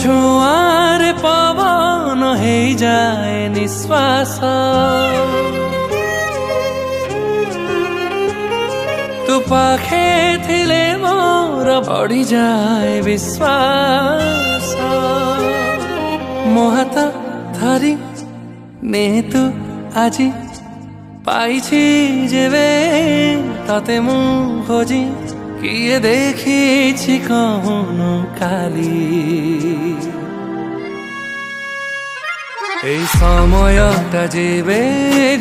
ଛୁଆଁରେ ପବନ ହେଇଯାଏ ନିଶ୍ୱାସ, ତୁ ପାଖେ ଥିଲେ ମୋର ବଢ଼ିଯାଏ ବିଶ୍ୱାସ। ମୋ ହାତ ଧରି ନେ ତୁ ଆଜି, ପାଇଛି ଯେବେ ତତେ ମୁଁ ଖୋଜି, କିଏ ଦେଖିଛି କହୁନୁ କାଲି। এই সময়টা যেবে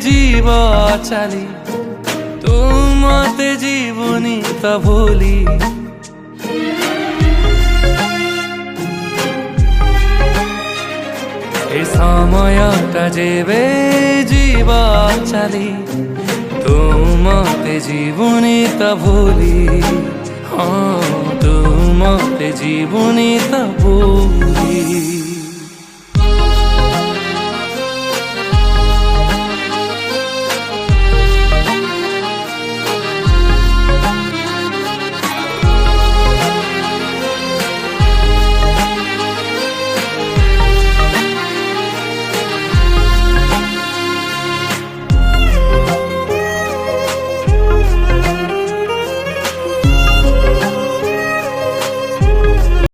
জীব চালি, তু মতে জীবনী তো ভুলি। এই সময়টা যেবে জীব চালি, তু মতে জীবনী তো ভুলি। हाँ तू मते जीवनी तो भूली।